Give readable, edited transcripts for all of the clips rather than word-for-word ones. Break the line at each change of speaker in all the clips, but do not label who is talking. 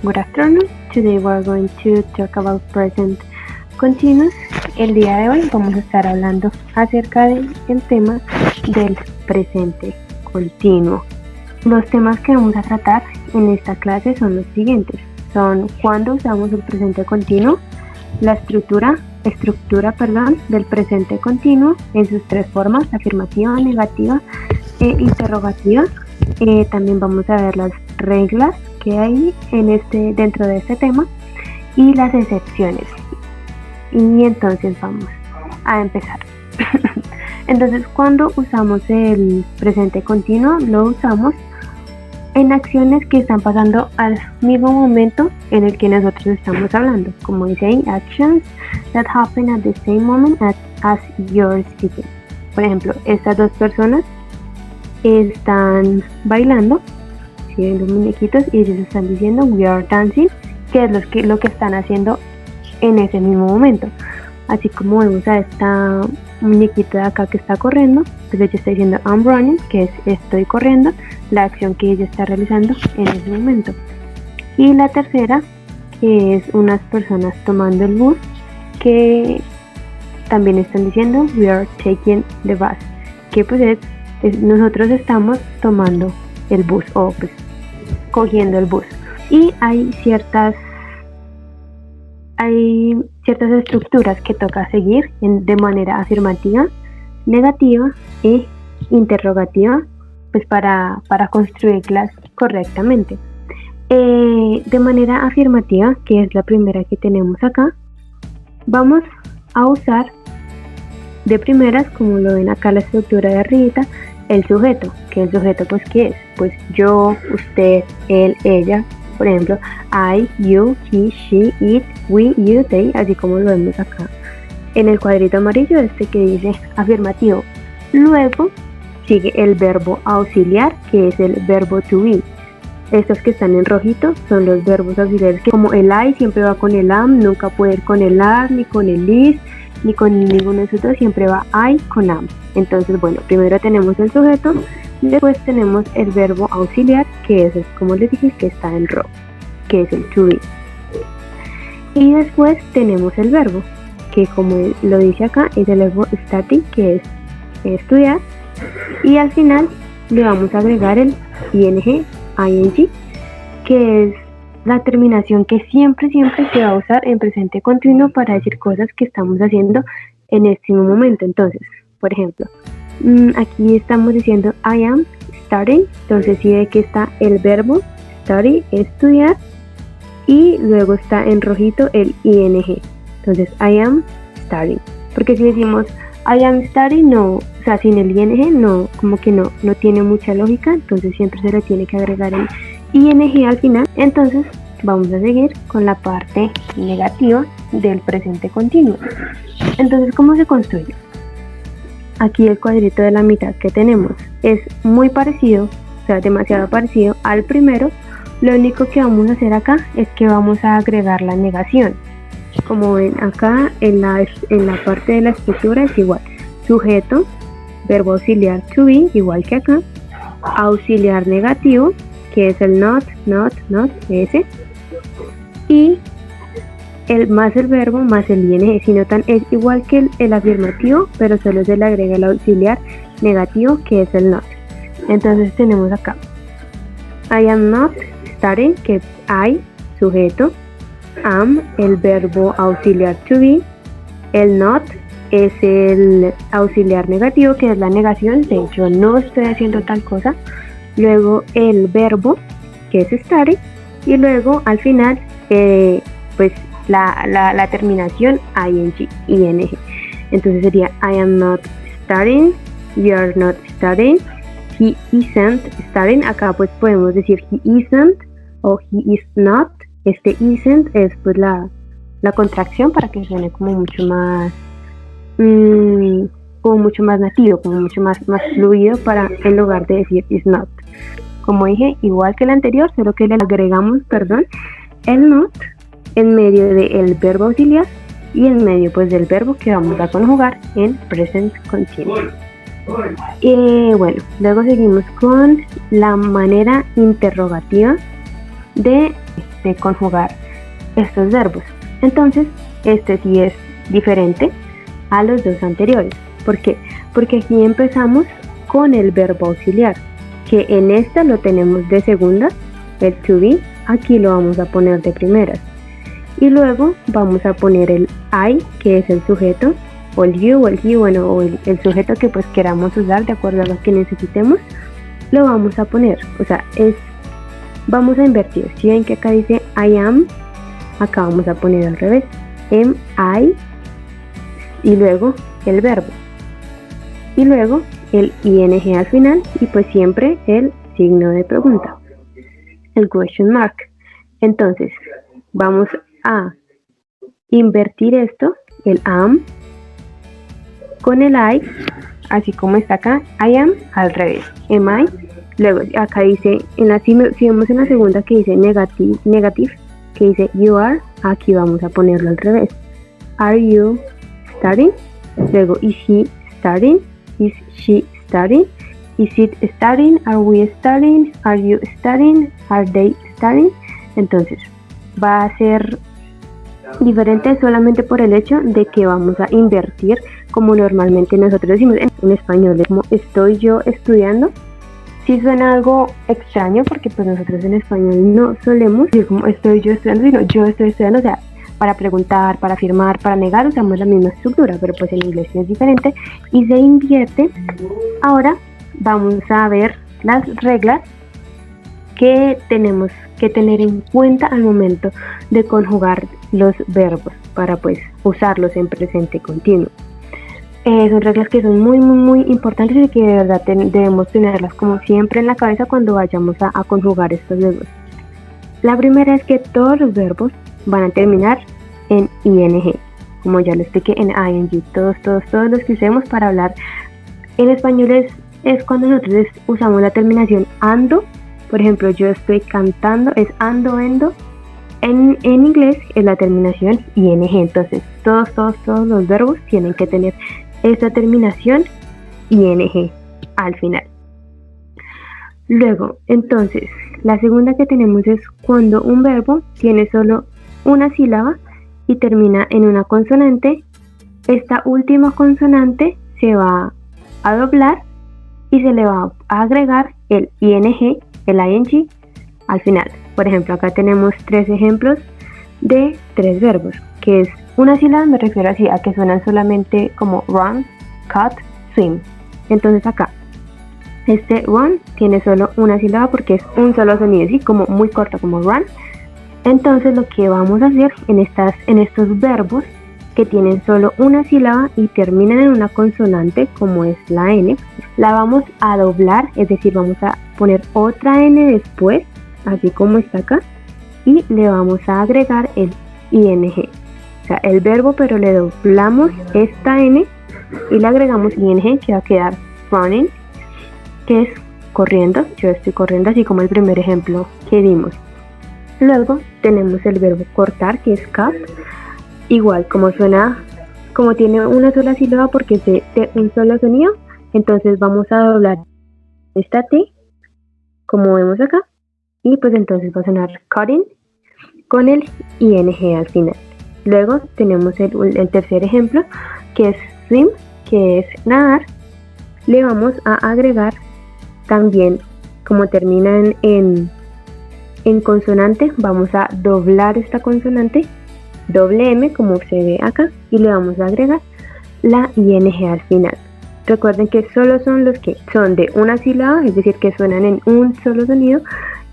Good afternoon. Today we are going to talk about present continuous. El día de hoy vamos a estar hablando acerca del tema del presente continuo. Los temas que vamos a tratar en esta clase son los siguientes. Son cuándo usamos el presente continuo, la estructura del presente continuo en sus tres formas, afirmativa, negativa e interrogativa. También vamos a ver las reglas que hay dentro de este tema y las excepciones. Y entonces vamos a empezar. Entonces, cuando usamos el presente continuo, lo usamos en acciones que están pasando al mismo momento en el que nosotros estamos hablando, como dice ahí, actions that happen at the same moment as you're speaking. Por ejemplo, estas dos personas están bailando, viendo muñequitos, y ellos están diciendo we are dancing, que es lo que están haciendo en ese mismo momento. Así como vemos a esta muñequita de acá que está corriendo, pues ella está diciendo I'm running, que es estoy corriendo, la acción que ella está realizando en ese momento. Y la tercera, que es unas personas tomando el bus, que también están diciendo we are taking the bus, que pues nosotros estamos tomando el bus, o pues cogiendo el bus. Y hay ciertas estructuras que toca seguir de manera afirmativa, negativa e interrogativa, pues para construirlas correctamente. De manera afirmativa, que es la primera que tenemos acá, vamos a usar de primeras, como lo ven acá la estructura de arribita, el sujeto, que el sujeto pues ¿qué es? Pues yo, usted, él, ella. Por ejemplo, I, you, he, she, it, we, you, they, así como lo vemos acá en el cuadrito amarillo, que dice afirmativo. Luego sigue el verbo auxiliar, que es el verbo to be. Estos que están en rojito son los verbos auxiliares, que como el I siempre va con el am, nunca puede ir con el are, ni con el is, ni con ninguno de esos dos, siempre va I con am. Entonces, bueno, primero tenemos el sujeto, después tenemos el verbo auxiliar, que es como les dije, que está en rojo, que es el to be. Y después tenemos el verbo, que como lo dice acá, es el verbo study, que es estudiar. Y al final le vamos a agregar el ing, que es la terminación que siempre se va a usar en presente continuo para decir cosas que estamos haciendo en este momento. Entonces, por ejemplo, aquí estamos diciendo I am studying, entonces sí ve que está el verbo study, estudiar, y luego está en rojito el ing, entonces I am studying, porque si decimos I am studying, no, o sea, sin el ing no, como que no tiene mucha lógica, entonces siempre se le tiene que agregar el ing al final. Entonces vamos a seguir con la parte negativa del presente continuo. Entonces, ¿cómo se construye? Aquí el cuadrito de la mitad que tenemos es muy parecido, o sea, demasiado parecido al primero. Lo único que vamos a hacer acá es que vamos a agregar la negación. Como ven acá en la parte de la estructura es igual. Sujeto, verbo auxiliar to be, igual que acá. Auxiliar negativo, que es el not, ese. Y más el verbo más el ing. Si notan, es igual que el afirmativo, pero solo se le agrega el auxiliar negativo, que es el not. Entonces tenemos acá I am not studying, que es I, sujeto, am, el verbo auxiliar to be, el not es el auxiliar negativo, que es la negación de yo no estoy haciendo tal cosa, luego el verbo, que es study, y luego al final pues la terminación ing. Entonces sería I am not studying, you are not studying, he isn't studying. Acá pues podemos decir he isn't o he is not. Este isn't es pues la contracción para que suene como mucho más nativo, como mucho más fluido, para en lugar de decir is not. Como dije, igual que el anterior, solo que le agregamos, el not en medio del verbo auxiliar y en medio pues del verbo que vamos a conjugar en present continuous. Y bueno, luego seguimos con la manera interrogativa de conjugar estos verbos. Entonces, este sí es diferente a los dos anteriores. ¿Por qué? Porque aquí empezamos con el verbo auxiliar, que en esta lo tenemos de segunda, el to be, aquí lo vamos a poner de primeras. Y luego vamos a poner el I, que es el sujeto, o el you, o el he, bueno, o el sujeto que pues queramos usar de acuerdo a lo que necesitemos, lo vamos a poner. O sea, vamos a invertir. Si ven que acá dice I am, acá vamos a poner al revés. Am I, y luego el verbo. Y luego el ing al final, y pues siempre el signo de pregunta, el question mark. Entonces, vamos a invertir esto, el am, con el I, así como está acá, I am, al revés, am I. Luego acá dice, si vemos en la segunda que dice negative, que dice you are, aquí vamos a ponerlo al revés. Are you studying? Luego, is he studying? Is she studying? Is it studying? Are we studying? Are you studying? Are they studying? Entonces, va a ser diferente solamente por el hecho de que vamos a invertir como normalmente nosotros decimos en español, como estoy yo estudiando. Sí suena algo extraño porque pues nosotros en español no solemos decir como estoy yo estudiando, sino yo estoy estudiando. O sea, para preguntar, para afirmar, para negar usamos la misma estructura, pero pues en inglés es diferente y se invierte. Ahora vamos a ver las reglas que tenemos que tener en cuenta al momento de conjugar los verbos para pues usarlos en presente continuo. Son reglas que son muy importantes y que de verdad debemos tenerlas como siempre en la cabeza cuando vayamos a conjugar estos verbos. La primera es que todos los verbos van a terminar en ing, como ya lo expliqué, en ing, todos los que usemos para hablar. En español es cuando nosotros usamos la terminación ando. Por ejemplo, yo estoy cantando, es ando, endo. En inglés es la terminación ing. Entonces, todos los verbos tienen que tener esta terminación ing al final. Luego, entonces, la segunda que tenemos es cuando un verbo tiene solo una sílaba y termina en una consonante. Esta última consonante se va a doblar y se le va a agregar el ing, el ing al final. Por ejemplo, acá tenemos 3 ejemplos de 3 verbos, que es una sílaba, me refiero así a que suenan solamente como run, cut, swim. Entonces acá, este run tiene solo una sílaba porque es un solo sonido, ¿sí? Como muy corto, como run. Entonces lo que vamos a hacer en estos verbos que tienen solo una sílaba y terminan en una consonante como es la N, la vamos a doblar, es decir, vamos a poner otra N después, así como está acá, y le vamos a agregar el ing. O sea, el verbo, pero le doblamos esta N y le agregamos ing, que va a quedar running, que es corriendo. Yo estoy corriendo, así como el primer ejemplo que vimos. Luego tenemos el verbo cortar, que es cut. Igual, como suena, como tiene una sola sílaba porque es de un solo sonido, entonces vamos a doblar esta T, como vemos acá, y pues entonces va a sonar cutting con el ing al final. Luego tenemos el tercer ejemplo, que es swim, que es nadar. Le vamos a agregar también, como termina en consonante, vamos a doblar esta consonante, doble M, como se ve acá, y le vamos a agregar la ing al final. Recuerden que solo son los que son de una sílaba, es decir, que suenan en un solo sonido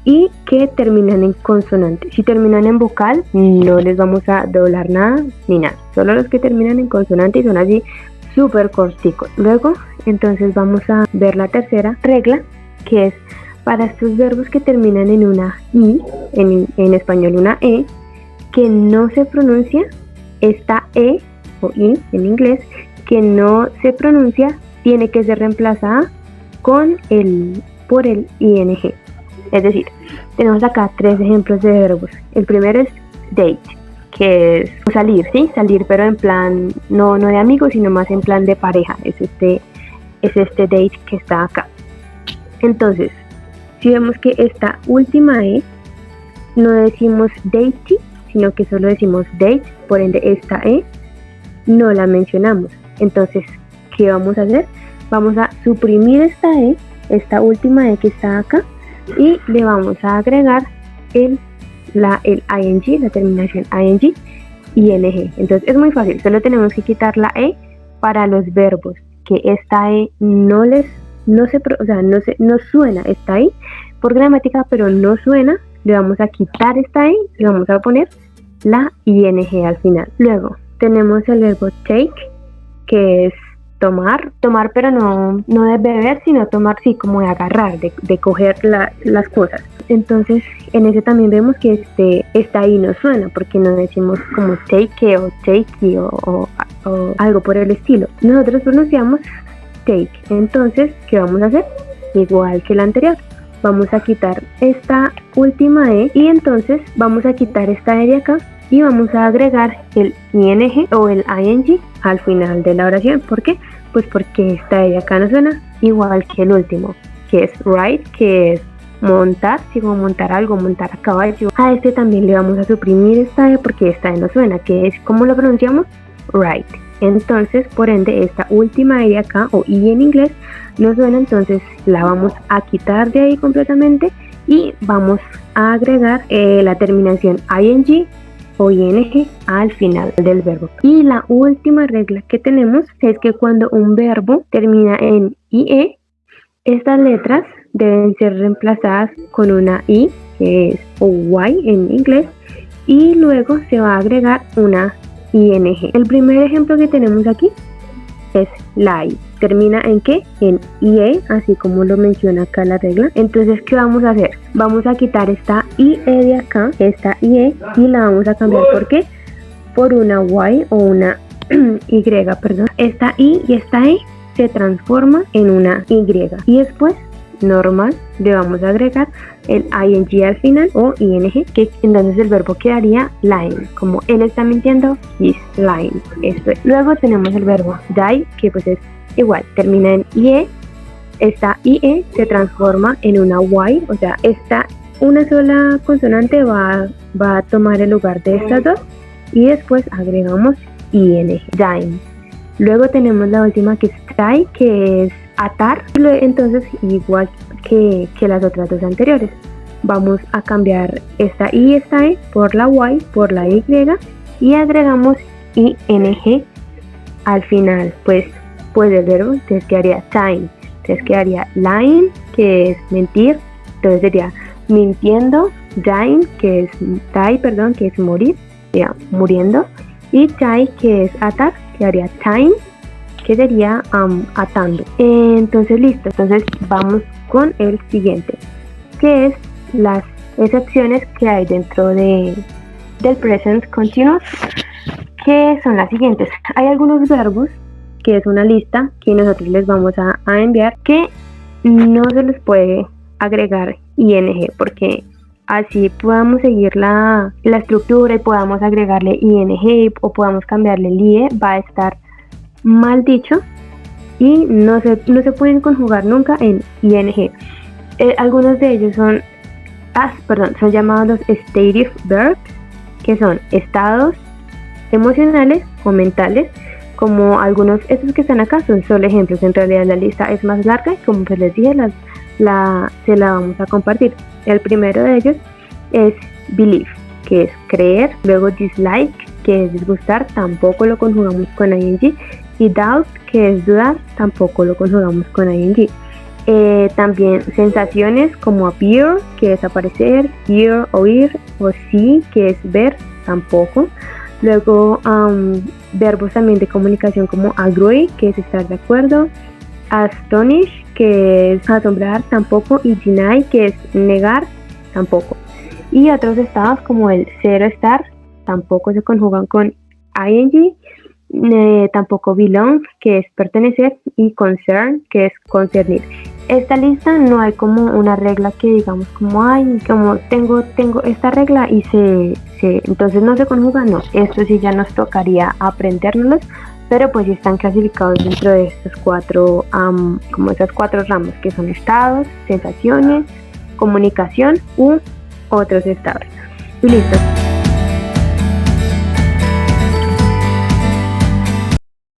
y que terminan en consonante. Si terminan en vocal, no les vamos a doblar nada ni nada, solo los que terminan en consonante y son así súper corticos. Luego, entonces vamos a ver la tercera regla, que es para estos verbos que terminan en una I, en español una E, que no se pronuncia, esta E o I en inglés, que no se pronuncia, tiene que ser reemplazada por el ing. Es decir, tenemos acá 3 ejemplos de verbos. El primero es date, que es salir, ¿sí? Salir, pero en plan no de amigos, sino más en plan de pareja. Es es este date que está acá. Entonces, si vemos que esta última E no decimos datey, sino que solo decimos date, por ende esta E no la mencionamos. Entonces, ¿qué vamos a hacer? Vamos a suprimir esta E, esta última E que está acá, y le vamos a agregar el ing, la terminación ing, ing. Entonces es muy fácil, solo tenemos que quitar la E para los verbos que esta E no suena, está ahí por gramática, pero no suena. Le vamos a quitar esta E y vamos a poner la ing al final. Luego tenemos el verbo take, que es tomar, pero no de beber, sino tomar, sí, como de agarrar, de coger las cosas. Entonces en ese también vemos que esta I no suena, porque no decimos como take o takey o algo por el estilo. Nosotros pronunciamos take. Entonces, ¿qué vamos a hacer? Igual que la anterior, vamos a quitar esta última E y entonces vamos a quitar esta E de acá y vamos a agregar el ing o el ing al final de la oración. ¿Por qué? Pues porque esta E de acá no suena, igual que el último, que es ride, que es montar, si como montar algo, montar a caballo. A este también le vamos a suprimir esta E porque esta E no suena, que es, ¿cómo lo pronunciamos? Ride. Entonces, por ende, esta última E de acá, o I en inglés, no suena, entonces la vamos a quitar de ahí completamente y vamos a agregar la terminación ing o ing al final del verbo. Y la última regla que tenemos es que cuando un verbo termina en ie, estas letras deben ser reemplazadas con una i, que es o y en inglés, y luego se va a agregar una ing. El primer ejemplo que tenemos aquí es lie. ¿Termina en qué? En ie, así como lo menciona acá la regla. Entonces, ¿qué vamos a hacer? Vamos a quitar esta ie de acá, esta ie, y la vamos a cambiar. ¿Por qué? Por una y o una y, perdón. Esta i y esta e se transforma en una y, y después, normal, le vamos a agregar el ing al final o ing, que entonces el verbo quedaría lying, como él está mintiendo, he's lying. Esto es. Luego tenemos el verbo die, que pues es igual, termina en ie. Esta ie se transforma en una y, o sea, una sola consonante va a tomar el lugar de estas dos y después agregamos ing, dying. Luego tenemos la última, que es tie, que es atar. Entonces, igual que las otras dos anteriores, vamos a cambiar esta i y esta e por la y, por la y, y agregamos ing al final, pues del verbo. Entonces quedaría time, entonces quedaría lying, que es mentir, entonces sería mintiendo, dying, que es morir, sería muriendo, y tie, que es atar, quedaría time, que sería atando. Entonces listo, entonces vamos con el siguiente, que es las excepciones que hay dentro del present continuous, que son las siguientes. Hay algunos verbos, que es una lista que nosotros les vamos a enviar, que no se les puede agregar ing, porque así podamos seguir la estructura y podamos agregarle ing o podamos cambiarle el ie, va a estar mal dicho y no se pueden conjugar nunca en ing. Algunos de ellos son llamados los stative verbs, que son estados emocionales o mentales, como algunos, estos que están acá son solo ejemplos. En realidad la lista es más larga y, como pues les dije, se la vamos a compartir. El primero de ellos es believe, que es creer. Luego dislike, que es disgustar, tampoco lo conjugamos con ing. Y doubt, que es dudar, tampoco lo conjugamos con ing. También sensaciones como appear, que es aparecer, hear, oír, o see, que es ver, tampoco. Luego verbos también de comunicación como agree, que es estar de acuerdo, astonish, que es asombrar, tampoco, y deny, que es negar, tampoco. Y otros estados como el cero estar, tampoco se conjugan con ing. Tampoco belong, que es pertenecer, y concern, que es concernir. Esta lista no hay como una regla que digamos como tengo esta regla y entonces no se conjuga, no. Esto sí ya nos tocaría aprendérnoslos, pero pues están clasificados dentro de estos cuatro, como esas cuatro ramas que son estados, sensaciones, comunicación u otros estados. Y listo.